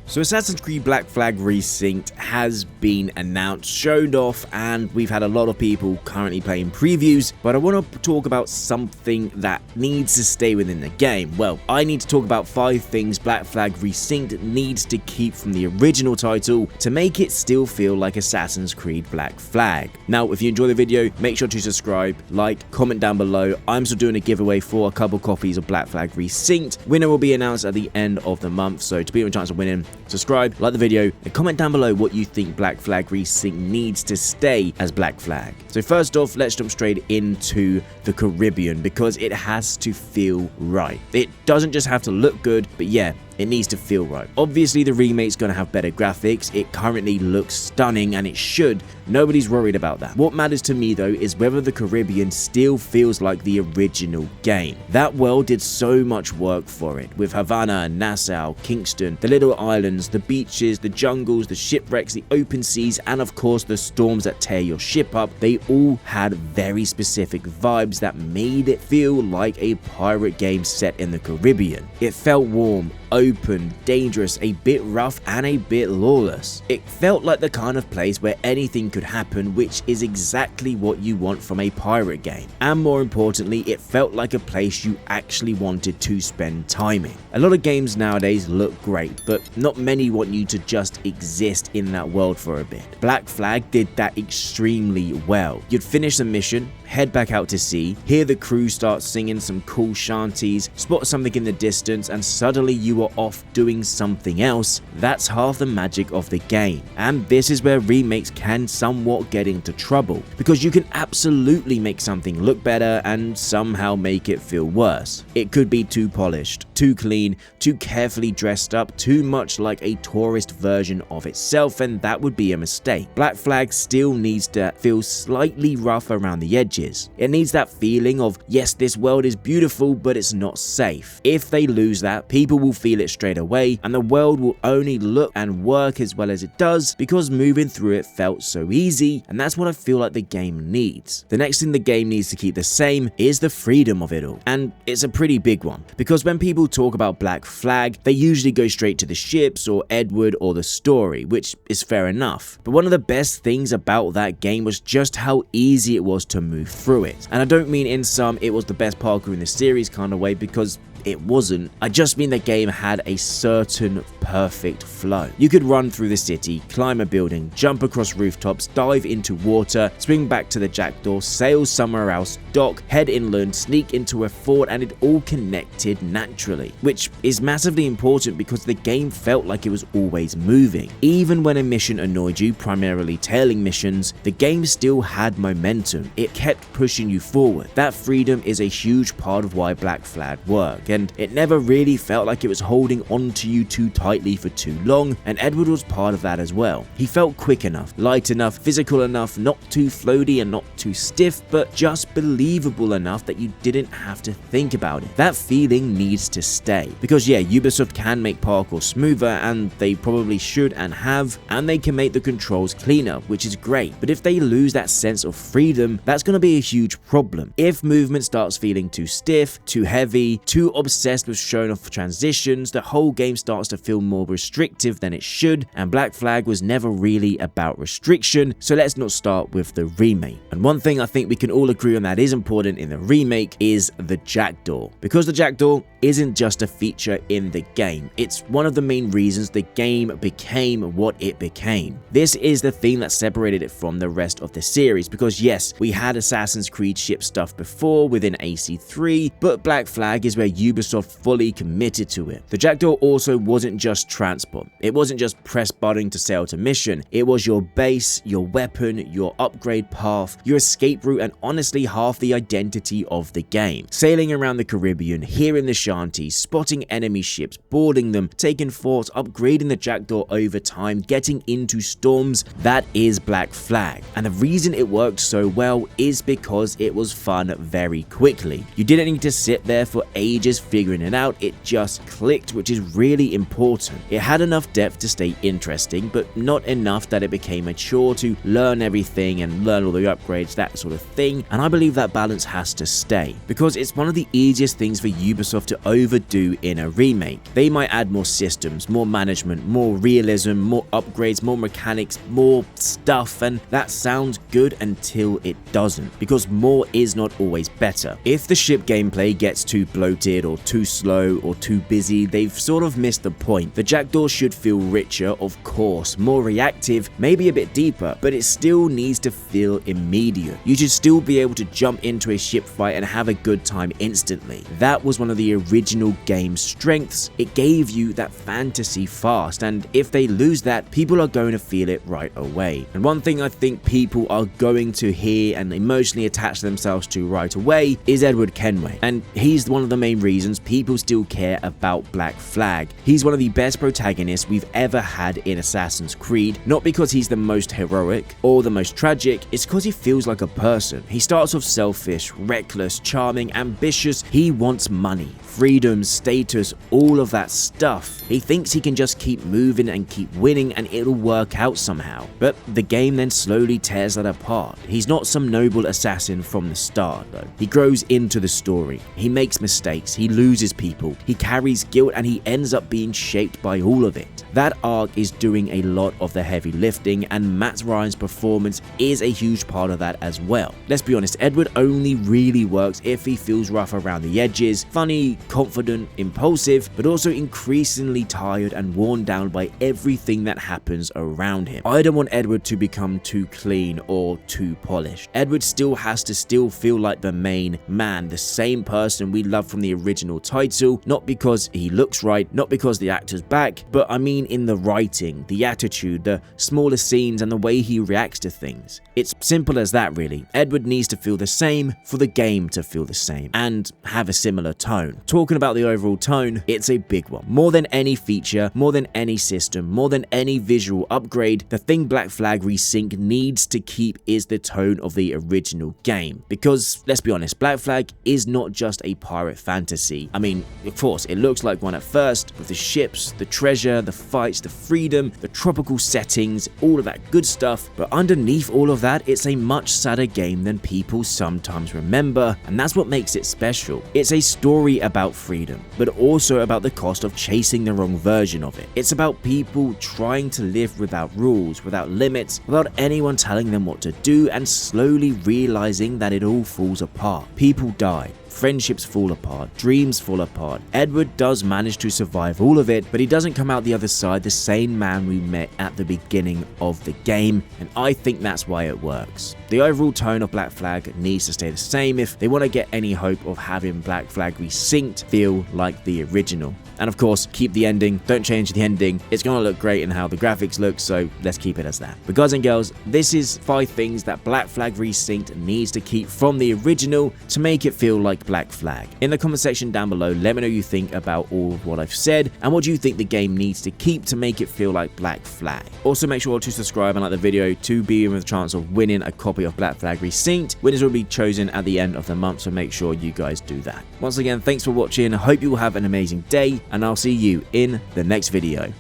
So Assassin's Creed Black Flag Resynced has been announced, showed off, and we've had a lot of people currently playing previews, but I want to talk about something that needs to stay within the game. Well, I need to talk about 5 things Black Flag Resynced needs to keep from the original title to make it still feel like Assassin's Creed Black Flag. Now, if you enjoy the video, make sure to subscribe, like, comment down below. I'm still doing a giveaway for a couple copies of Black Flag Resynced. Winner will be announced at the end of the month, so to be on a chance of winning, subscribe, like the video, and comment down below what you think Black Flag Resynced needs to stay as Black Flag. So first off, let's jump straight into the Caribbean because it has to feel right. It doesn't just have to look good, but yeah, it needs to feel right. Obviously, the remake's going to have better graphics. It currently looks stunning, and it should. Nobody's worried about that. What matters to me, though, is whether the Caribbean still feels like the original game. That world did so much work for it, with Havana, Nassau, Kingston, the little islands, the beaches, the jungles, the shipwrecks, the open seas, and of course, the storms that tear your ship up. They all had very specific vibes that made it feel like a pirate game set in the Caribbean. It felt warm, open, dangerous, a bit rough, and a bit lawless. It felt like the kind of place where anything could happen, which is exactly what you want from a pirate game. And more importantly, it felt like a place you actually wanted to spend time in. A lot of games nowadays look great, but not many want you to just exist in that world for a bit. Black Flag did that extremely well. You'd finish the mission, head back out to sea, hear the crew start singing some cool shanties, spot something in the distance, and suddenly you are off doing something else. That's half the magic of the game. And this is where remakes can somewhat get into trouble, because you can absolutely make something look better and somehow make it feel worse. It could be too polished, too clean, too carefully dressed up, too much like a tourist version of itself, and that would be a mistake. Black Flag still needs to feel slightly rough around the edges. It needs that feeling of, yes, this world is beautiful, but it's not safe. If they lose that, people will feel it straight away, and the world will only look and work as well as it does because moving through it felt so easy, and that's what I feel like the game needs. The next thing the game needs to keep the same is the freedom of it all, and it's a pretty big one, because when people talk about Black Flag, they usually go straight to the ships or Edward or the story, which is fair enough. But one of the best things about that game was just how easy it was to move through it. And I don't mean in some it was the best parkour in the series kind of way, because it wasn't. I just mean the game had a certain perfect flow. You could run through the city, climb a building, jump across rooftops, dive into water, swing back to the Jackdaw, sail somewhere else, dock, head inland, sneak into a fort, and it all connected naturally, which is massively important because the game felt like it was always moving. Even when a mission annoyed you, primarily tailing missions, the game still had momentum. It kept pushing you forward. That freedom is a huge part of why Black Flag worked, and it never really felt like it was holding on to you too tightly for too long, and Edward was part of that as well. He felt quick enough, light enough, physical enough, not too floaty and not too stiff, but just believable enough that you didn't have to think about it. That feeling needs to stay, because yeah, Ubisoft can make parkour smoother, and they probably should and have, and they can make the controls cleaner, which is great, but if they lose that sense of freedom, that's going to be a huge problem. If movement starts feeling too stiff, too heavy, too obsessed with showing off transitions, the whole game starts to feel more restrictive than it should, and Black Flag was never really about restriction, so let's not start with the remake. And one thing I think we can all agree on that is important in the remake is the Jackdaw, because the Jackdaw isn't just a feature in the game, it's one of the main reasons the game became what it became. This is the thing that separated it from the rest of the series, because yes, we had Assassin's Creed ship stuff before within AC3, but Black Flag is where Ubisoft fully committed to it. The Jackdaw also wasn't just transport. It wasn't just press button to sail to mission. It was your base, your weapon, your upgrade path, your escape route, and honestly half the identity of the game. Sailing around the Caribbean, hearing the shanties, spotting enemy ships, boarding them, taking forts, upgrading the Jackdaw over time, getting into storms, that is Black Flag. And the reason it worked so well is because it was fun very quickly. You didn't need to sit there for ages is figuring it out, it just clicked, which is really important. It had enough depth to stay interesting, but not enough that it became a chore to learn everything and learn all the upgrades, that sort of thing, and I believe that balance has to stay, because it's one of the easiest things for Ubisoft to overdo in a remake. They might add more systems, more management, more realism, more upgrades, more mechanics, more stuff, and that sounds good until it doesn't, because more is not always better. If the ship gameplay gets too bloated or too slow or too busy, they've sort of missed the point. The Jackdaw should feel richer, of course, more reactive, maybe a bit deeper, but it still needs to feel immediate. You should still be able to jump into a ship fight and have a good time instantly. That was one of the original game's strengths. It gave you that fantasy fast, and if they lose that, people are going to feel it right away. And one thing I think people are going to hear and emotionally attach themselves to right away is Edward Kenway, and he's one of the main reasons people still care about Black Flag. He's one of the best protagonists we've ever had in Assassin's Creed, not because he's the most heroic or the most tragic, it's because he feels like a person. He starts off selfish, reckless, charming, ambitious. He wants money, freedom, status, all of that stuff. He thinks he can just keep moving and keep winning and it'll work out somehow. But the game then slowly tears that apart. He's not some noble assassin from the start though. He grows into the story. He makes mistakes, he loses people, he carries guilt, and he ends up being shaped by all of it. That arc is doing a lot of the heavy lifting, and Matt Ryan's performance is a huge part of that as well. Let's be honest, Edward only really works if he feels rough around the edges, funny, confident, impulsive, but also increasingly tired and worn down by everything that happens around him. I don't want Edward to become too clean or too polished. Edward still has to feel like the main man, the same person we love from the original title, not because he looks right, not because the actor's back, but I mean in the writing, the attitude, the smaller scenes, and the way he reacts to things. It's simple as that really. Edward needs to feel the same for the game to feel the same and have a similar tone. Talking about the overall tone, it's a big one. More than any feature, more than any system, more than any visual upgrade, the thing Black Flag Resynced needs to keep is the tone of the original game. Because, let's be honest, Black Flag is not just a pirate fantasy. I mean, of course, it looks like one at first, with the ships, the treasure, the fights, the freedom, the tropical settings, all of that good stuff, but underneath all of that, it's a much sadder game than people sometimes remember, and that's what makes it special. It's a story about freedom, but also about the cost of chasing the wrong version of it. It's about people trying to live without rules, without limits, without anyone telling them what to do, and slowly realizing that it all falls apart. People die. Friendships fall apart, dreams fall apart. Edward does manage to survive all of it, but he doesn't come out the other side the same man we met at the beginning of the game, and I think that's why it works. The overall tone of Black Flag needs to stay the same if they want to get any hope of having Black Flag Resynced feel like the original. And of course, keep the ending, don't change the ending. It's going to look great in how the graphics look, so let's keep it as that. But guys and girls, this is 5 things that Black Flag Resynced needs to keep from the original to make it feel like Black Flag. In the comment section down below, let me know what you think about all of what I've said, and what do you think the game needs to keep to make it feel like Black Flag. Also, make sure to subscribe and like the video to be in with a chance of winning a copy of Black Flag Resynced. Winners will be chosen at the end of the month, so make sure you guys do that. Once again, thanks for watching. I hope you will have an amazing day, and I'll see you in the next video.